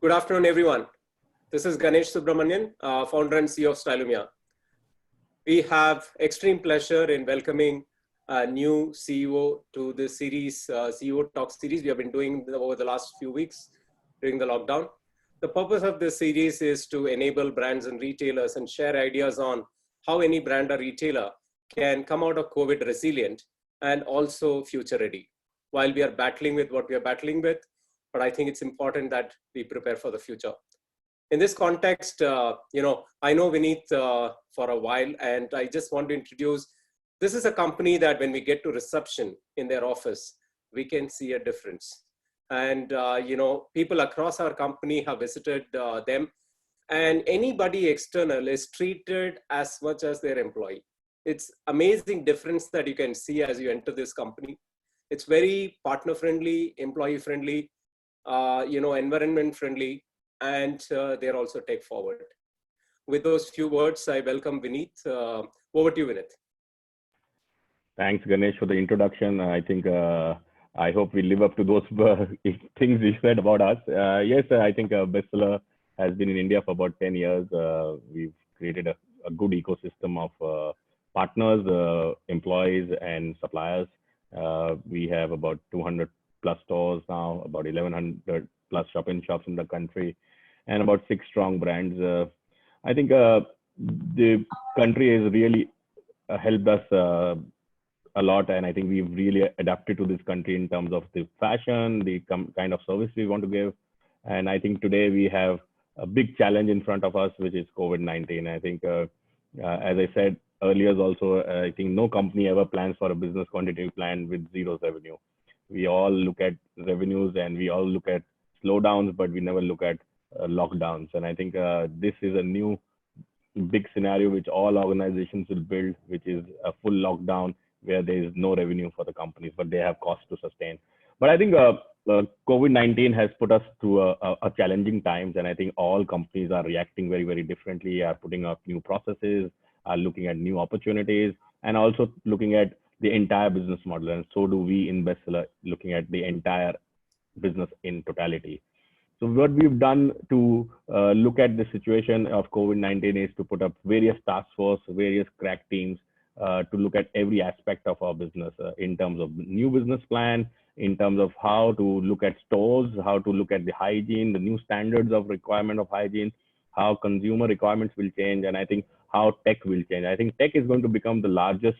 Good afternoon, everyone. This is Ganesh Subramanian, founder and CEO of Stylumia. We have extreme pleasure in welcoming a new CEO to this series, CEO Talk series we have been doing over the last few weeks during the lockdown. The purpose of this series is to enable brands and retailers and share ideas on how any brand or retailer can come out of COVID resilient and also future ready. While we are battling with what we are battling with, but I think it's important that we prepare for the future. In this context, I know Vineet for a while, and I just want to introduce, this is a company that when we get to reception in their office, we can see a difference. And, people across our company have visited them, and anybody external is treated as much as their employee. It's amazing difference that you can see as you enter this company. It's very partner friendly, employee friendly, environment friendly, and they're also tech forward. With those few words, I welcome Vineet. Over to you, Vineet. Thanks, Ganesh, for the introduction. I think I hope we live up to those things you said about us. Yes, I think Bestseller has been in India for about 10 years. We've created a good ecosystem of partners, employees, and suppliers. We have about 200 plus stores now, about 1100 plus shop-in-shops in the country, and about 6 strong brands. I think the country has really helped us a lot, and I think we've really adapted to this country in terms of the fashion, the kind of service we want to give. And I think today we have a big challenge in front of us, which is COVID-19. I think, as I said earlier also, I think no company ever plans for a business continuity plan with zero revenue. We all look at revenues and we all look at slowdowns, but we never look at lockdowns. And I think this is a new big scenario which all organizations will build, which is a full lockdown where there is no revenue for the companies, but they have costs to sustain. But I think COVID-19 has put us through a challenging times, and I think all companies are reacting very, very differently, are putting up new processes, are looking at new opportunities, and also looking at the entire business model. And so do we in Bestseller, looking at the entire business in totality. So what we've done to look at the situation of COVID-19 is to put up various task force, various crack teams to look at every aspect of our business in terms of new business plan, in terms of how to look at stores, how to look at the hygiene, the new standards of requirement of hygiene, how consumer requirements will change, and I think how tech will change. I think tech is going to become the largest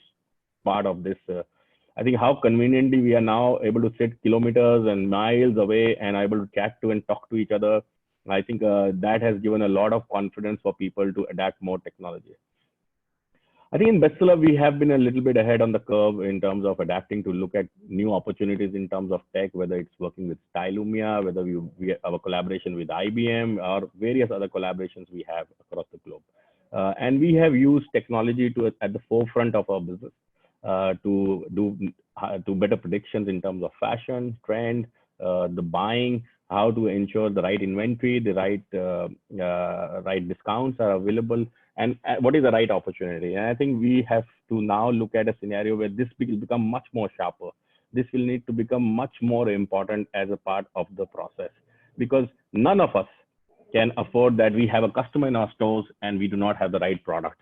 part of this. I think how conveniently we are now able to sit kilometers and miles away and able to chat to and talk to each other. I think that has given a lot of confidence for people to adapt more technology. I think in Bestseller, we have been a little bit ahead on the curve in terms of adapting to look at new opportunities in terms of tech, whether it's working with Stylumia, whether we have a collaboration with IBM or various other collaborations we have across the globe. And we have used technology at the forefront of our business. To do better predictions in terms of fashion, trend, the buying, how to ensure the right inventory, the right discounts are available, and what is the right opportunity. And I think we have to now look at a scenario where this will become much more sharper. This will need to become much more important as a part of the process, because none of us can afford that we have a customer in our stores and we do not have the right product.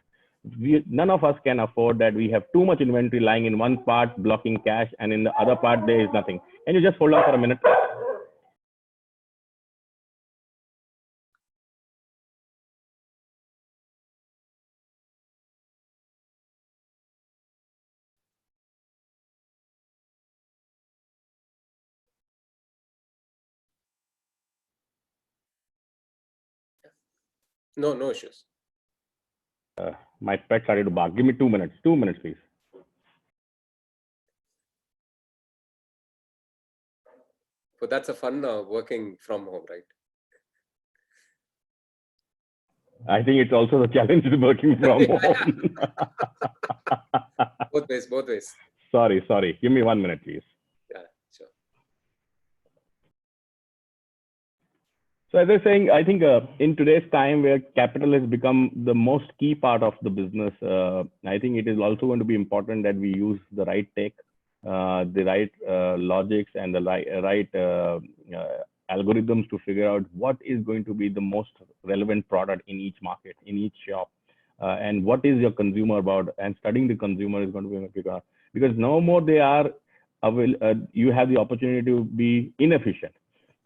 None of us can afford that we have too much inventory lying in one part blocking cash and in the other part there is nothing. Can you just hold on for a minute? No issues. My pet started to bark. Give me 2 minutes. 2 minutes, please. But that's a fun working from home, right? I think it's also the challenge of working from home. Both ways. Sorry. Give me 1 minute, please. Yeah, sure. So as I was saying, I think in today's time where capital has become the most key part of the business, I think it is also going to be important that we use the right tech, the right logics and the right algorithms to figure out what is going to be the most relevant product in each market, in each shop, and what is your consumer about. And studying the consumer is going to be a big, because no more they are you have the opportunity to be inefficient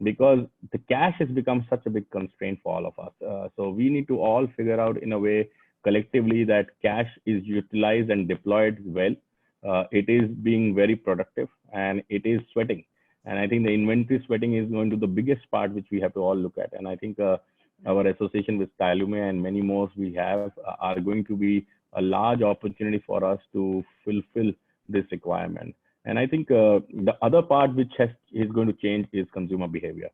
because the cash has become such a big constraint for all of us. So we need to all figure out in a way collectively that cash is utilized and deployed well. It is being very productive and it is sweating. And I think the inventory sweating is going to the biggest part which we have to all look at. And I think our association with Stylumia and many more we have are going to be a large opportunity for us to fulfill this requirement. And I think the other part which is going to change is consumer behavior.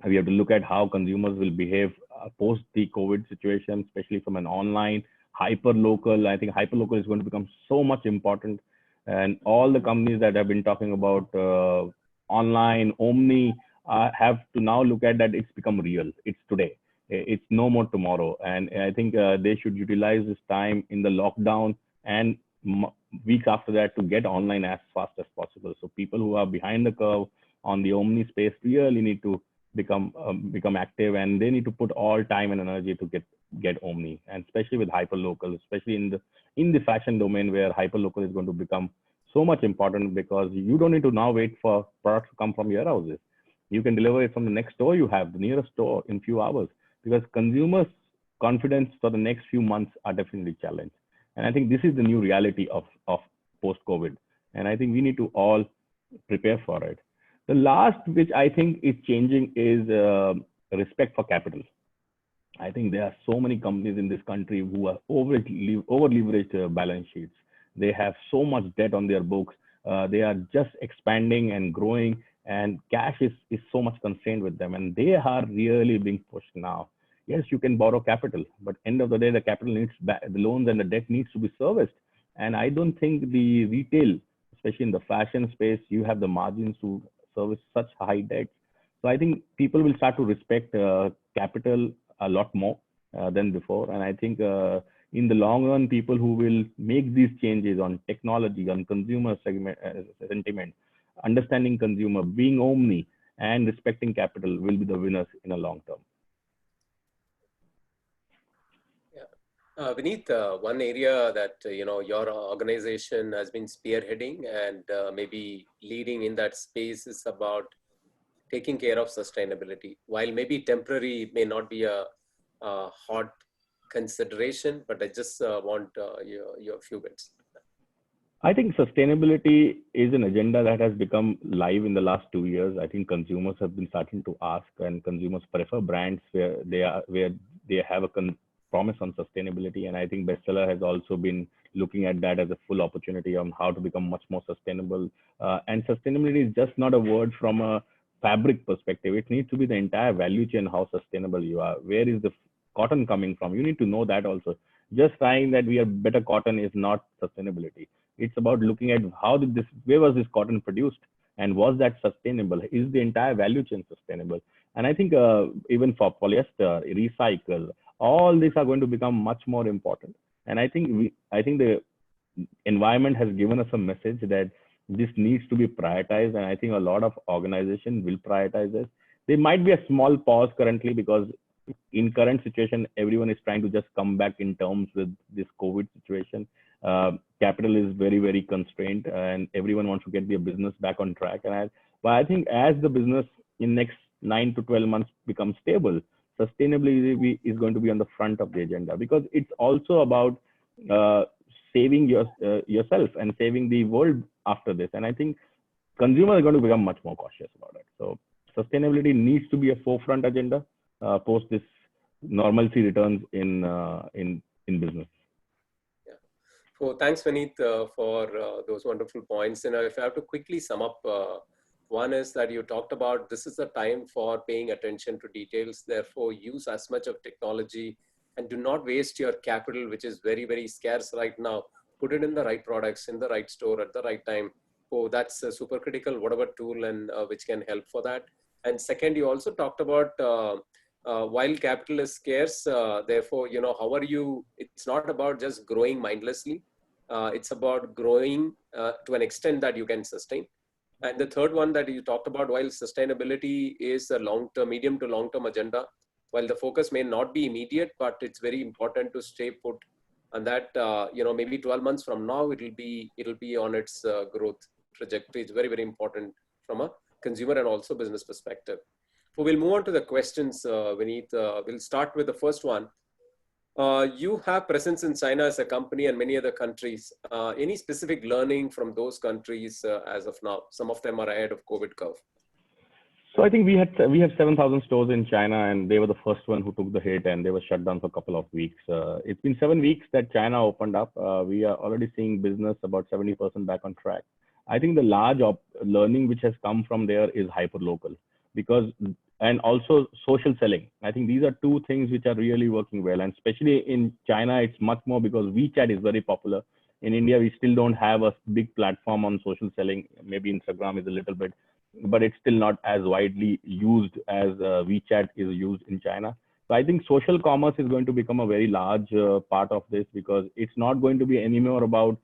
We have to look at how consumers will behave post the COVID situation, especially from an online hyper local. I think hyper local is going to become so much important, and all the companies that have been talking about online omni have to now look at that it's become real. It's today. It's no more tomorrow. And I think they should utilize this time in the lockdown and weeks after that to get online as fast as possible. So people who are behind the curve on the omni space really need to become active, and they need to put all time and energy to get omni, and especially with hyper local, especially in the fashion domain where hyper local is going to become so much important, because you don't need to now wait for products to come from your houses. You can deliver it from the next store you have, the nearest store, in few hours, because consumers' confidence for the next few months are definitely challenged. And I think this is the new reality of post-COVID. And I think we need to all prepare for it. The last, which I think is changing, is respect for capital. I think there are so many companies in this country who are over leveraged balance sheets. They have so much debt on their books. They are just expanding and growing, and cash is so much constrained with them. And they are really being pushed now. Yes, you can borrow capital, but end of the day, the capital needs the loans and the debt needs to be serviced. And I don't think the retail, especially in the fashion space, you have the margins to service such high debts. So I think people will start to respect capital a lot more than before. And I think in the long run, people who will make these changes on technology, on consumer sentiment, understanding consumer, being omni, and respecting capital will be the winners in a long term. Vineet, one area that your organization has been spearheading and maybe leading in that space is about taking care of sustainability. While maybe temporary may not be a hot consideration, but I just want your few bits. I think sustainability is an agenda that has become live in the last 2 years. I think consumers have been starting to ask, and consumers prefer brands where they have a promise on sustainability. And I think Bestseller has also been looking at that as a full opportunity on how to become much more sustainable. And sustainability is just not a word from a fabric perspective. It needs to be the entire value chain, how sustainable you are. Where is the cotton coming from? You need to know that also. Just saying that we have better cotton is not sustainability. It's about looking at where was this cotton produced, and was that sustainable? Is the entire value chain sustainable? And I think even for polyester, recycle, all these are going to become much more important. And I think the environment has given us a message that this needs to be prioritized. And I think a lot of organizations will prioritize this. There might be a small pause currently because in current situation, everyone is trying to just come back in terms with this COVID situation. Capital is very, very constrained, and everyone wants to get their business back on track. But I think as the business in next 9 to 12 months becomes stable, sustainability is going to be on the front of the agenda, because it's also about saving yourself and saving the world after this. And I think consumers are going to become much more cautious about it. So sustainability needs to be a forefront agenda post this normalcy returns in business. Yeah. So thanks, Vineet, for those wonderful points. If I have to quickly sum up, one is that you talked about this is the time for paying attention to details. Therefore, use as much of technology and do not waste your capital, which is very, very scarce right now. Put it in the right products, in the right store at the right time. So that's super critical, whatever tool and which can help for that. And second, you also talked about while capital is scarce, therefore, how are you, it's not about just growing mindlessly. It's about growing to an extent that you can sustain. And the third one that you talked about, while sustainability is a long-term, medium to long-term agenda, while the focus may not be immediate, but it's very important to stay put. And that, maybe 12 months from now, it'll be on its growth trajectory. It's very, very important from a consumer and also business perspective. So we'll move on to the questions, Vineet. We'll start with the first one. You have presence in China as a company and many other countries. Any specific learning from those countries as of now? Some of them are ahead of COVID curve. So I think we have 7,000 stores in China, and they were the first one who took the hit, and they were shut down for a couple of weeks. It's been 7 weeks that China opened up. We are already seeing business about 70% back on track. I think the large learning which has come from there is hyper local, and also social selling. I think these are two things which are really working well, and especially in China, it's much more because WeChat is very popular. In India, we still don't have a big platform on social selling. Maybe Instagram is a little bit, but it's still not as widely used as WeChat is used in China. So I think social commerce is going to become a very large part of this, because it's not going to be anymore about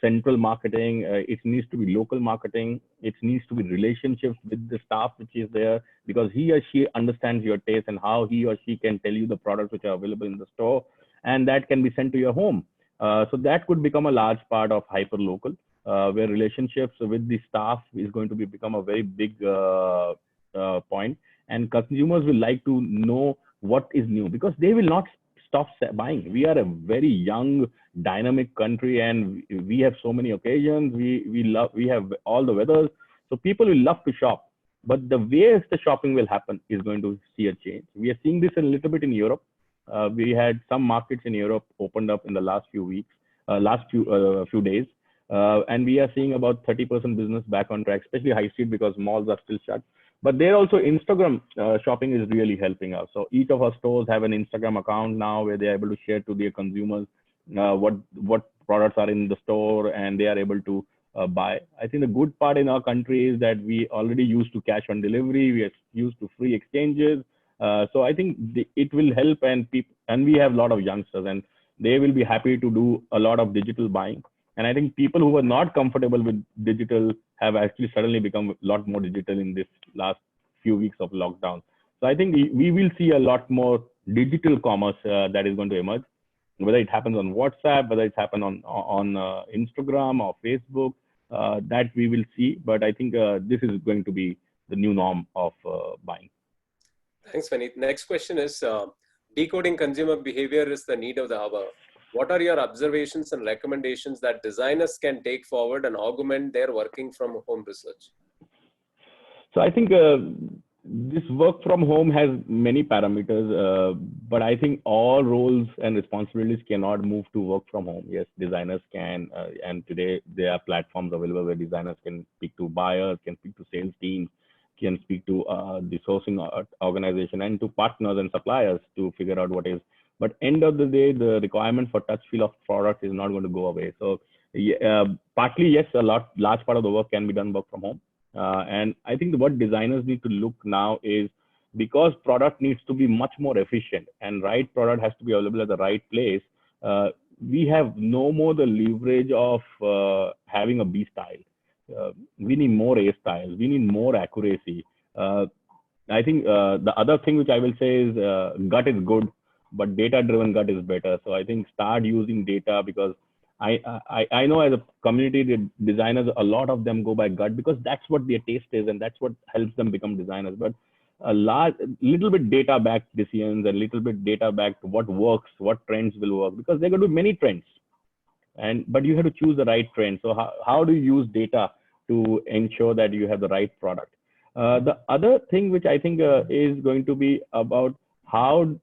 central marketing. It needs to be local marketing. It needs to be relationships with the staff which is there, because he or she understands your taste and how he or she can tell you the products which are available in the store, and that can be sent to your home. So that could become a large part of hyper local, where relationships with the staff is going to become a very big point, and consumers will like to know what is new, because they will not stop buying. We are a very young, dynamic country, and we have so many occasions. We have all the weathers, so people will love to shop. But the way the shopping will happen is going to see a change. We are seeing this a little bit in Europe. We had some markets in Europe opened up in the last few weeks, last few days. And we are seeing about 30% business back on track, especially high street, because malls are still shut. But there also Instagram shopping is really helping us. So each of our stores have an Instagram account now, where they are able to share to their consumers what products are in the store, and they are able to buy. I think the good part in our country is that we already used to cash on delivery. We are used to free exchanges. So I think it will help, and we have a lot of youngsters, and they will be happy to do a lot of digital buying. And I think people who were not comfortable with digital have actually suddenly become a lot more digital in this last few weeks of lockdown. So I think we will see a lot more digital commerce that is going to emerge, whether it happens on WhatsApp, whether it happens on Instagram or Facebook, that we will see. But I think this is going to be the new norm of buying. Thanks, Vineet. Next question is, decoding consumer behavior is the need of the hour. What are your observations and recommendations that designers can take forward and augment their working from home research? So I think this work from home has many parameters, but I think all roles and responsibilities cannot move to work from home. Yes, designers can, and today there are platforms available where designers can speak to buyers, can speak to sales teams, can speak to the sourcing organization, and to partners and suppliers to figure out what is. But end of the day, the requirement for touch feel of product is not going to go away. So partly, yes, large part of the work can be done work from home. And I think what designers need to look now is, because product needs to be much more efficient and right product has to be available at the right place, we have no more the leverage of having a B style. We need more A styles. We need more accuracy. I think the other thing which I will say is gut is good, but data-driven gut is better. So I think start using data, because I know as a community, the designers, a lot of them go by gut, because that's what their taste is, and that's what helps them become designers. But little bit data-backed decisions, and little bit data-backed what works, what trends will work, because they're going to do many trends. But you have to choose the right trend. So how do you use data to ensure that you have the right product? The other thing which I think is going to be about how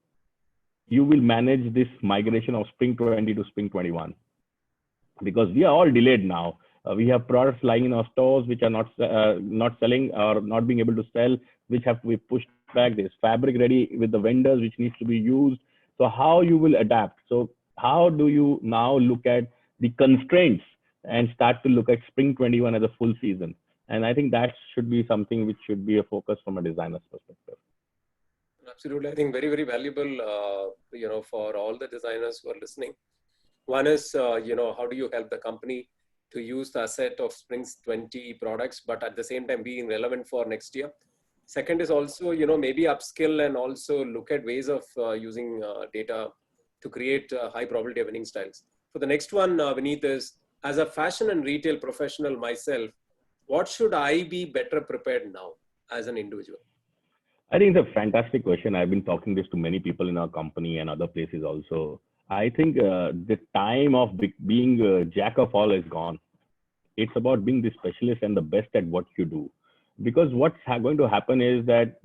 you will manage this migration of Spring 20 to Spring 21, because we are all delayed now. We have products lying in our stores which are not selling or not being able to sell, which have to be pushed back. There's fabric ready with the vendors which needs to be used. So how you will adapt? So how do you now look at the constraints and start to look at Spring 21 as a full season? And I think that should be something which should be a focus from a designer's perspective. Absolutely. I think very, very valuable, for all the designers who are listening. One is, how do you help the company to use the asset of Spring's 20 products, but at the same time being relevant for next year. Second is also, maybe upskill and also look at ways of using data to create high probability of winning styles. For the next one, Vineet, is as a fashion and retail professional myself, what should I be better prepared now as an individual? I think it's a fantastic question. I've been talking this to many people in our company and other places also. I think the time of being a jack of all is gone. It's about being the specialist and the best at what you do. Because what's going to happen is that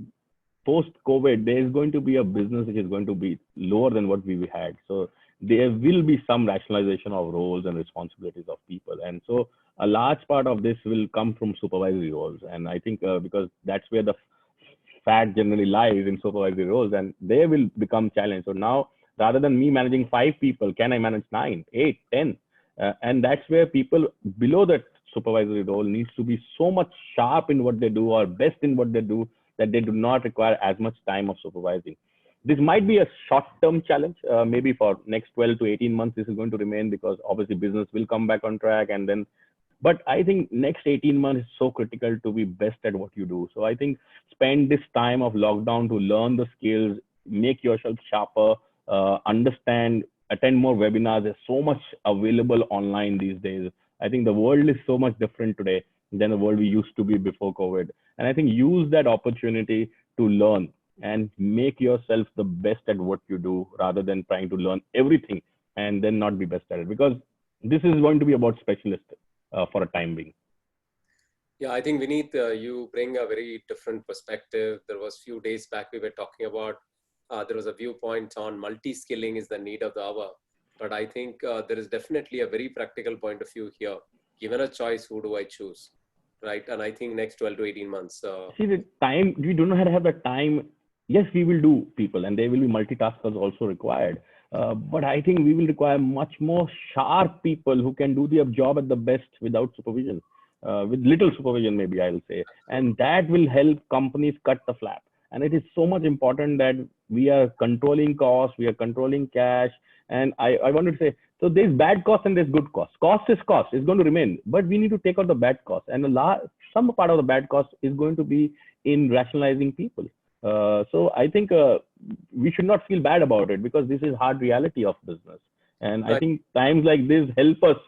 post COVID, there is going to be a business which is going to be lower than what we had. So there will be some rationalization of roles and responsibilities of people. And so a large part of this will come from supervisory roles. And I think because that's where the fat generally lies in supervisory roles, and they will become challenged. So now, rather than me managing 5 people, can I manage 9, 8, 10? And that's where people below that supervisory role needs to be so much sharp in what they do or best in what they do that they do not require as much time of supervising. This might be a short-term challenge. Maybe for next 12 to 18 months, this is going to remain because obviously business will come back on track. And then, but I think next 18 months is so critical to be best at what you do. So I think spend this time of lockdown to learn the skills, make yourself sharper, understand, attend more webinars. There's so much available online these days. I think the world is so much different today than the world we used to be before COVID. And I think use that opportunity to learn and make yourself the best at what you do rather than trying to learn everything and then not be best at it, because this is going to be about specialist for a time being. Yeah, I think Vineet, you bring a very different perspective. There was few days back we were talking about, there was a viewpoint on multi-skilling is the need of the hour. But I think there is definitely a very practical point of view here. Given a choice, who do I choose? Right. And I think next 12 to 18 months. See, the time, we do not have the time. Yes, we will do people, and there will be multitaskers also required. But I think we will require much more sharp people who can do their job at the best without supervision, with little supervision, maybe I'll say. And that will help companies cut the flap. And it is so much important that we are controlling costs, we are controlling cash. And I wanted to say, so there's bad cost and there's good cost. Cost is cost, it's going to remain, but we need to take out the bad cost. And some part of the bad cost is going to be in rationalizing people. So I think we should not feel bad about it because this is hard reality of business. And I think times like this help us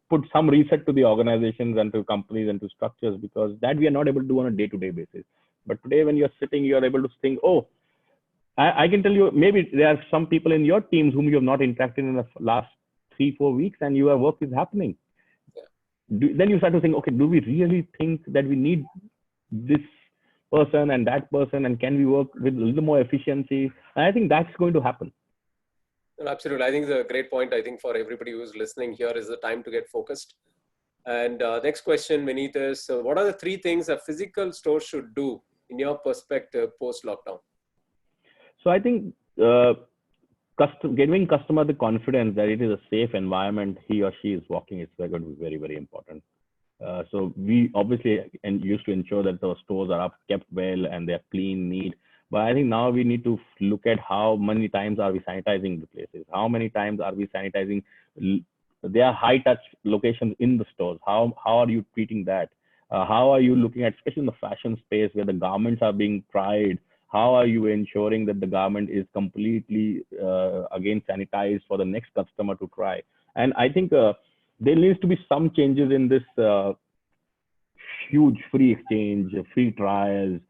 put some reset to the organizations and to companies and to structures, because that we are not able to do on a day-to-day basis. But today when you're sitting, you're able to think, oh, I can tell you, maybe there are some people in your teams whom you have not interacted in the last 3-4 weeks and your work is happening. Then you start to think, okay, do we really think that we need this person and that person, and can we work with a little more efficiency? And I think that's going to happen. Well, absolutely. I think it's a great point. I think for everybody who's listening here is the time to get focused. And next question, Vineet, is what are the 3 things a physical store should do in your perspective post-lockdown? So I think giving customer the confidence that it is a safe environment he or she is walking is going to be very, very important. So we obviously used to ensure that the stores are kept well and they're clean, neat. But I think now we need to look at how many times are we sanitizing the places? How many times are we sanitizing? There are high touch locations in the stores. How are you treating that? How are you looking at, especially in the fashion space where the garments are being tried? How are you ensuring that the garment is completely again sanitized for the next customer to try? And I think there needs to be some changes in this huge free exchange, free trials,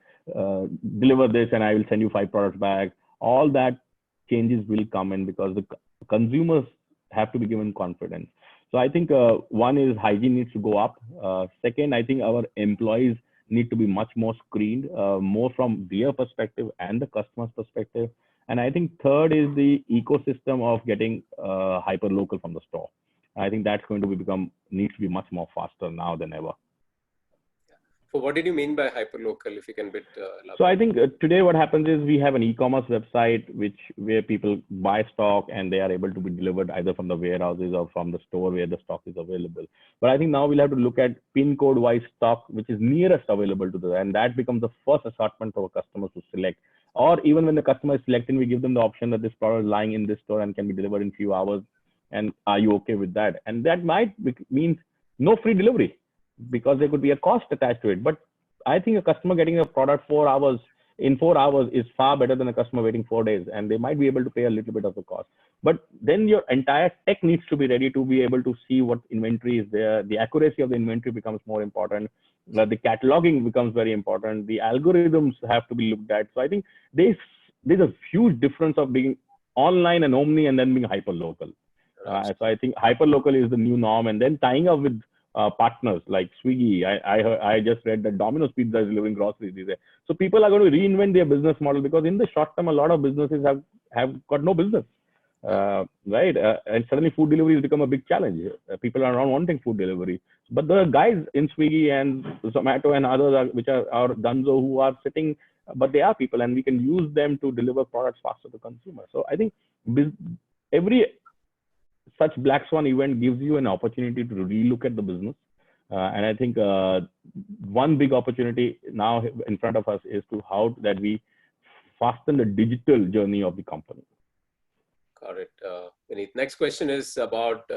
deliver this and I will send you 5 products back. All that changes will come in because the consumers have to be given confidence. So I think one is hygiene needs to go up. Second, I think our employees need to be much more screened, more from their perspective and the customer's perspective. And I think third is the ecosystem of getting hyper local from the store. I think that's going to needs to be much more faster now than ever. So what did you mean by hyperlocal, if you can So I think today what happens is we have an e-commerce website where people buy stock and they are able to be delivered either from the warehouses or from the store where the stock is available. But I think now we'll have to look at pin code wise stock, which is nearest available to them. And that becomes the first assortment for customers to select. Or even when the customer is selecting, we give them the option that this product is lying in this store and can be delivered in few hours. And are you okay with that? And that might mean no free delivery because there could be a cost attached to it. But I think a customer getting a product 4 hours in 4 hours is far better than a customer waiting 4 days, and they might be able to pay a little bit of the cost. But then your entire tech needs to be ready to be able to see what inventory is there. The accuracy of the inventory becomes more important. The cataloging becomes very important. The algorithms have to be looked at. So I think there's a huge difference of being online and omni and then being hyper local. So I think hyper local is the new norm, and then tying up with partners like Swiggy. I just read that Domino's Pizza is delivering groceries these days. So people are going to reinvent their business model because in the short term, a lot of businesses have got no business, right? And suddenly food delivery has become a big challenge. People are not wanting food delivery, but the guys in Swiggy and Zomato and others which are Dunzo who are sitting, but they are people, and we can use them to deliver products faster to consumer. So I think every such black swan event gives you an opportunity to relook at the business. And I think one big opportunity now in front of us is to how that we fasten the digital journey of the company. Got it. Vineet, next question is about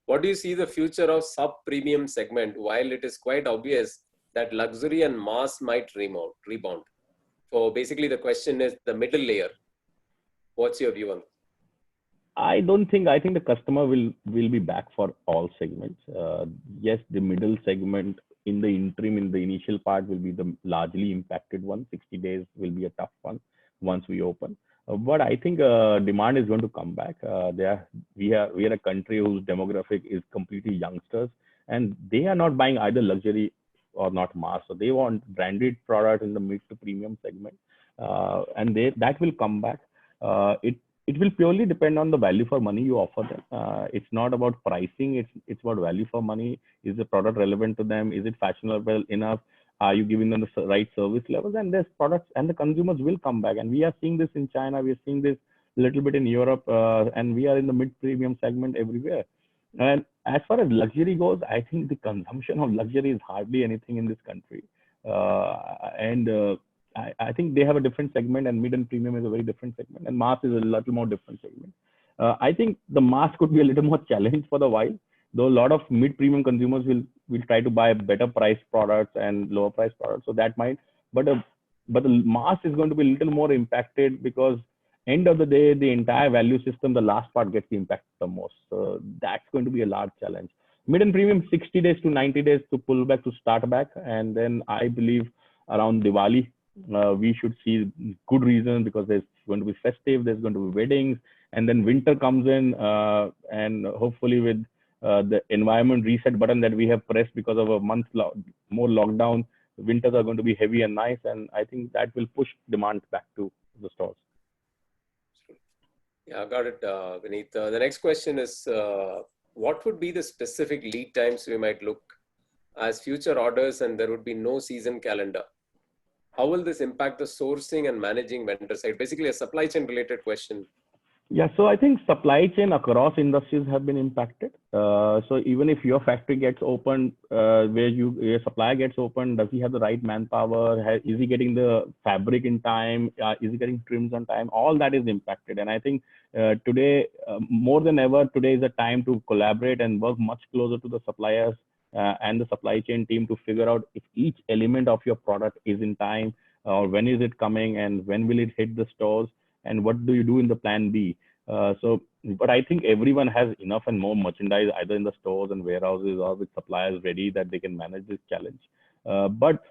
what do you see the future of sub-premium segment, while it is quite obvious that luxury and mass might rebound. So basically the question is the middle layer. What's your view on that? I think the customer will be back for all segments. Yes, the middle segment in the interim, in the initial part, will be the largely impacted one. 60 days will be a tough one once we open. But I think demand is going to come back. We are a country whose demographic is completely youngsters, and they are not buying either luxury or not mass. So they want branded product in the mid to premium segment, and that will come back. It will purely depend on the value for money you offer them. It's not about pricing. It's about value for money. Is the product relevant to them? Is it fashionable enough? Are you giving them the right service levels? And there's products, and the consumers will come back. And we are seeing this in China. We are seeing this a little bit in Europe, and we are in the mid-premium segment everywhere. And as far as luxury goes, I think the consumption of luxury is hardly anything in this country. I think they have a different segment, and mid and premium is a very different segment, and mass is a little more different segment. I think the mass could be a little more challenged for the while, though a lot of mid-premium consumers will try to buy better price products and lower price products. So that might, but the mass is going to be a little more impacted because end of the day, the entire value system, the last part gets impacted the most. So that's going to be a large challenge. Mid and premium, 60 days to 90 days to pull back, to start back. And then I believe around Diwali, we should see good reason because there's going to be festive, there's going to be weddings, and then winter comes in, and hopefully with the environment reset button that we have pressed because of a month more lockdown, winters are going to be heavy and nice, and I think that will push demand back to the stores. Yeah, got it, Vineet. The next question is, what would be the specific lead times we might look as future orders and there would be no season calendar? How will this impact the sourcing and managing vendor side? Basically a supply chain related question. Yeah, so I think supply chain across industries have been impacted. So even if your factory gets opened, where your supplier gets opened, does he have the right manpower? Is he getting the fabric in time? Is he getting trims on time? All that is impacted. And I think today, more than ever, today is a time to collaborate and work much closer to the suppliers and the supply chain team to figure out if each element of your product is in time, or when is it coming and when will it hit the stores, and what do you do in the plan B. But I think everyone has enough and more merchandise either in the stores and warehouses or with suppliers ready that they can manage this challenge. But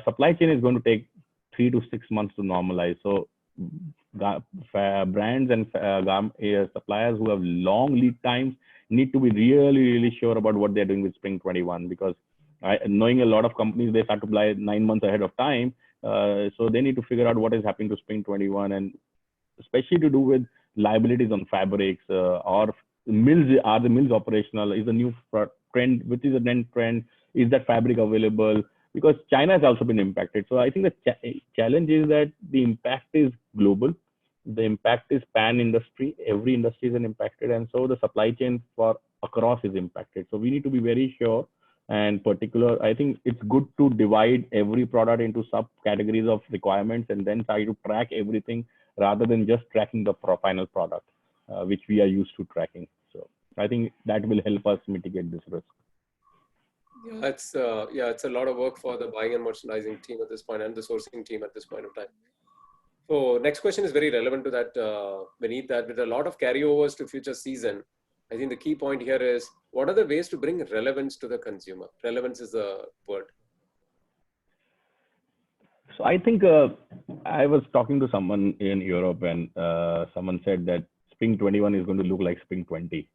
supply chain is going to take 3 to 6 months to normalize. So brands and suppliers who have long lead times need to be really sure about what they're doing with Spring 21, because knowing a lot of companies, they start to buy 9 months ahead of time. So they need to figure out what is happening to Spring 21, and especially to do with liabilities on fabrics, or mills. Are the mills operational? Is the new trend, which is a trend, is that fabric available? Because China has also been impacted. So I think the challenge is that the impact is global. The impact is pan-industry. Every industry is impacted. And so the supply chain for across is impacted. So we need to be very sure and particular. I think it's good to divide every product into subcategories of requirements and then try to track everything rather than just tracking the final product, which we are used to tracking. So I think that will help us mitigate this risk. It's a lot of work for the buying and merchandising team at this point and the sourcing team at this point of time. So next question is very relevant to that, Vineet, that with a lot of carryovers to future season, I think the key point here is what are the ways to bring relevance to the consumer? Relevance is the word. So I think I was talking to someone in Europe and someone said that Spring 21 is going to look like Spring 20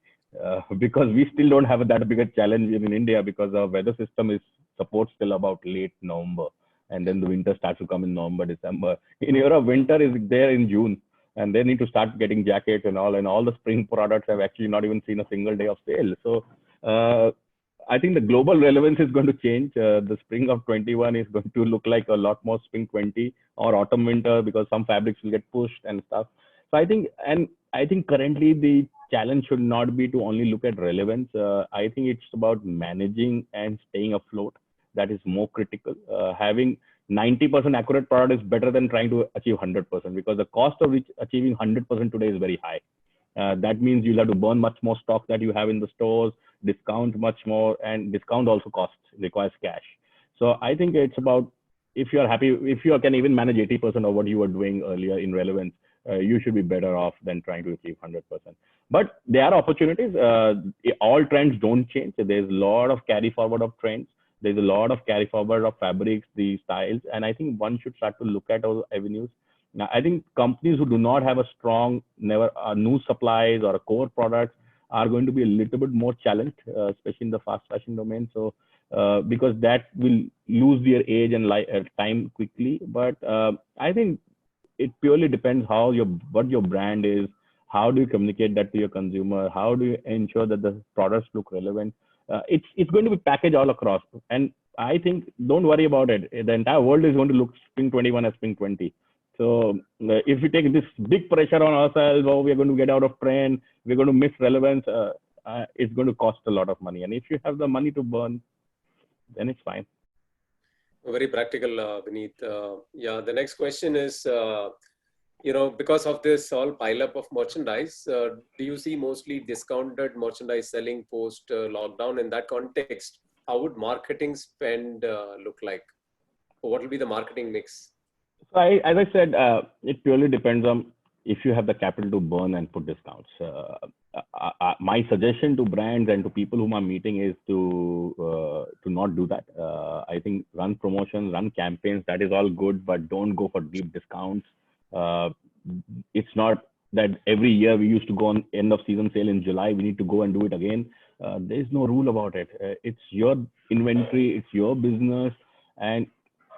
because we still don't have that big a challenge in India because our weather system is supports till about late November and then the winter starts to come in November, December. In Europe, winter is there in June and they need to start getting jackets and all the spring products have actually not even seen a single day of sale. So I think the global relevance is going to change. The spring of 21 is going to look like a lot more spring 20 or autumn winter because some fabrics will get pushed and stuff. So I think currently the challenge should not be to only look at relevance. I think it's about managing and staying afloat. That is more critical. Having 90% accurate product is better than trying to achieve 100% because the cost of achieving 100% today is very high. That means you'll have to burn much more stock that you have in the stores, discount much more, and discount also requires cash. So I think it's about if you're happy, if you can even manage 80% of what you were doing earlier in relevance, you should be better off than trying to achieve 100%. But there are opportunities. All trends don't change. There's a lot of carry forward of trends. There's a lot of carry forward of fabrics, the styles, and I think one should start to look at those avenues. Now, I think companies who do not have a strong, new supplies or a core products are going to be a little bit more challenged, especially in the fast fashion domain. So, because that will lose their age and time quickly. But I think it purely depends what your brand is. How do you communicate that to your consumer? How do you ensure that the products look relevant? It's going to be packaged all across. And I think don't worry about it. The entire world is going to look Spring 21 as Spring 20. So if we take this big pressure on ourselves, oh, we're going to get out of trend, we're going to miss relevance, it's going to cost a lot of money. And if you have the money to burn, then it's fine. Very practical, Vineet. The next question is, because of this all pileup of merchandise, do you see mostly discounted merchandise selling post lockdown? In that context, how would marketing spend look like? Or what will be the marketing mix? So as I said, it purely depends on if you have the capital to burn and put discounts. My suggestion to brands and to people whom I'm meeting is to not do that. I think run promotions, run campaigns, that is all good, but don't go for deep discounts. It's not that every year we used to go on end of season sale in July, we need to go and do it again. There's no rule about it. It's your inventory, it's your business. And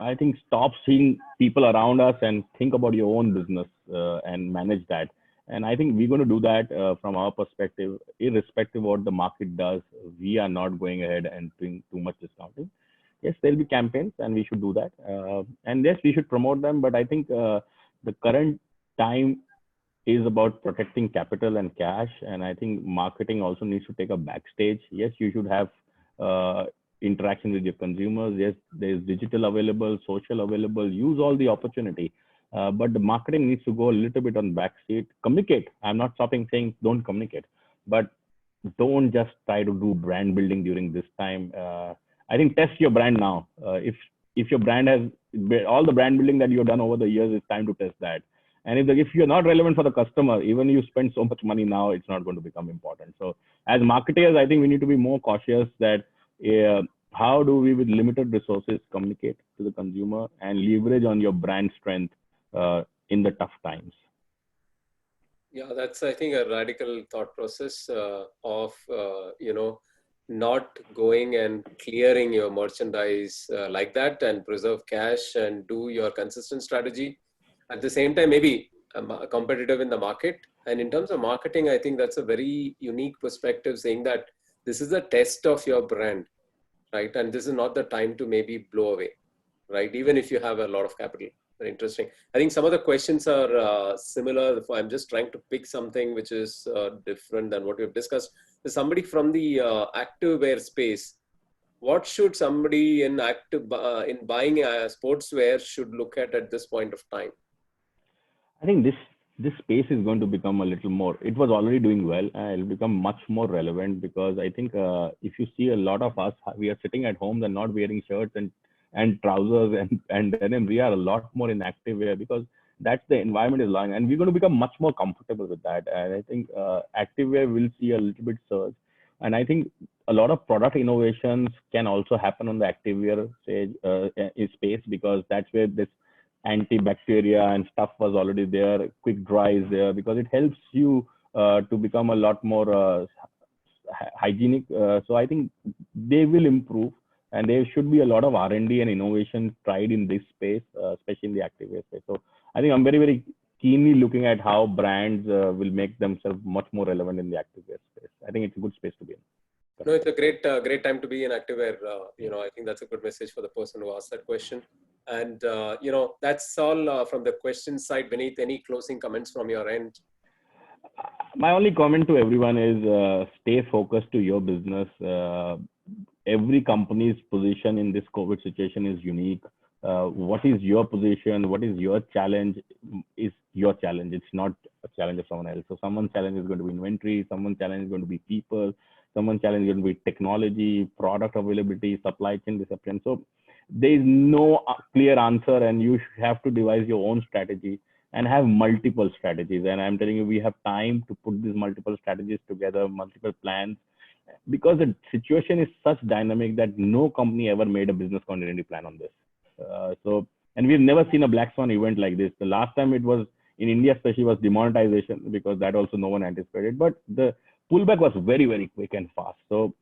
I think stop seeing people around us and think about your own business and manage that. And I think we're going to do that from our perspective, irrespective of what the market does. We are not going ahead and doing too much discounting. Yes, there'll be campaigns and we should do that. And yes, we should promote them. But I think the current time is about protecting capital and cash. And I think marketing also needs to take a backstage. Yes, you should have interaction with your consumers. Yes, there's digital available, social available, use all the opportunity. But the marketing needs to go a little bit on backseat. Communicate. I'm not stopping saying don't communicate, but don't just try to do brand building during this time. I think test your brand now. If your brand has all the brand building that you've done over the years, it's time to test that. And if you're not relevant for the customer, even you spend so much money now, it's not going to become important. So as marketers, I think we need to be more cautious that how do we with limited resources communicate to the consumer and leverage on your brand strength in the tough times. Yeah, that's, I think, a radical thought process of, not going and clearing your merchandise like that and preserve cash and do your consistent strategy. At the same time, maybe competitive in the market. And in terms of marketing, I think that's a very unique perspective, saying that this is a test of your brand, right? And this is not the time to maybe blow away, right? Even if you have a lot of capital. Very interesting. I think some of the questions are similar. I'm just trying to pick something which is different than what we've discussed. There's somebody from the activewear space. What should somebody in buying sportswear should look at this point of time? I think this this space is going to become a little more. It was already doing well, and it'll become much more relevant because I think if you see a lot of us, we are sitting at home and not wearing shirts and trousers and denim. We are a lot more in activewear because that's the environment is allowing, and we're going to become much more comfortable with that. And I think activewear will see a little bit surge, and I think a lot of product innovations can also happen on the activewear space because that's where this antibacteria and stuff was already there. Quick dry is there because it helps you to become a lot more hygienic. So I think they will improve, and there should be a lot of R&D and innovation tried in this space, especially in the activewear space. So I think I'm very, very keenly looking at how brands will make themselves much more relevant in the activewear space. I think it's a good space to be in. No, it's a great time to be in activewear. I think that's a good message for the person who asked that question. And, that's all from the question side. Vineet, any closing comments from your end? My only comment to everyone is stay focused to your business. Every company's position in this COVID situation is unique. What is your position? What is your challenge? Is your challenge. It's not a challenge of someone else. So someone's challenge is going to be inventory. Someone's challenge is going to be people. Someone's challenge is going to be technology, product availability, supply chain discipline. So there is no clear answer, and you have to devise your own strategy and have multiple strategies. And I'm telling you, we have time to put these multiple strategies together, multiple plans, because the situation is such dynamic that no company ever made a business continuity plan on this. And we've never seen a black swan event like this. The last time it was in India, especially, was demonetization, because that also no one anticipated. But the pullback was very, very quick and fast. So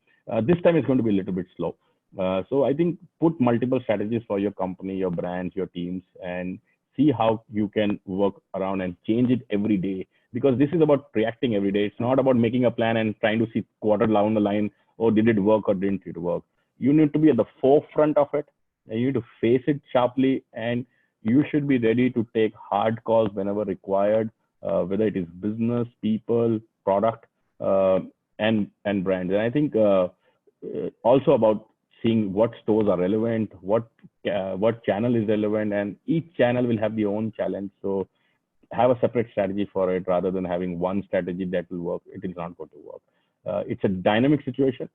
this time it's going to be a little bit slow. So I think put multiple strategies for your company, your brands, your teams, and see how you can work around and change it every day. Because this is about reacting every day. It's not about making a plan and trying to see quarter down the line, oh, did it work or didn't it work? You need to be at the forefront of it, and you need to face it sharply, and you should be ready to take hard calls whenever required, whether it is business, people, product, and brands. And I think also about seeing what stores are relevant, what channel is relevant, and each channel will have their own challenge. So have a separate strategy for it rather than having one strategy that will work. It is not going to work. It's a dynamic situation.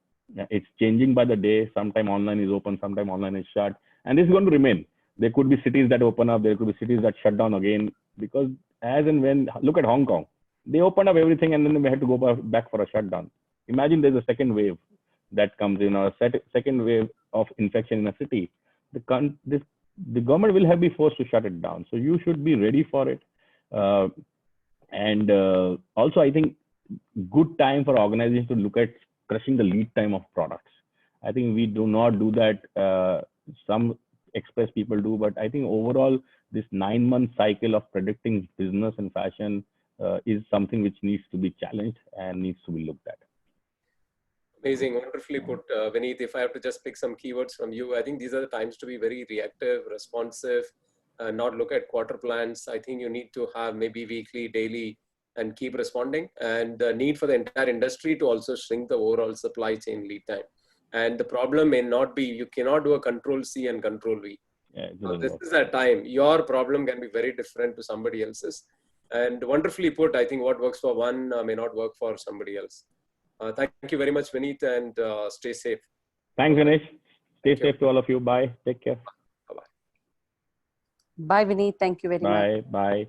It's changing by the day. Sometime online is open, sometime online is shut, and this is going to remain. There could be cities that open up, there could be cities that shut down again, because as and when, look at Hong Kong, they opened up everything and then they had to go back for a shutdown. Imagine there's a second wave that comes in, or a second wave of infection in a city. The government will be forced to shut it down. So you should be ready for it. And also, I think good time for organizations to look at crushing the lead time of products. I think we do not do that. Some express people do, but I think overall, this 9-month cycle of predicting business and fashion is something which needs to be challenged and needs to be looked at. Amazing, wonderfully put, Vineet. If I have to just pick some keywords from you, I think these are the times to be very reactive, responsive, not look at quarter plans. I think you need to have maybe weekly, daily, and keep responding. And the need for the entire industry to also shrink the overall supply chain lead time. And the problem may not be, you cannot do a control C and control V. Yeah, this is a time. Your problem can be very different to somebody else's. And wonderfully put, I think what works for one may not work for somebody else. Thank you very much, Vineet, and stay safe. Thanks, Ganesh. Stay safe to all of you. Bye. Take care. Bye, Vineet. Thank you very much. Bye.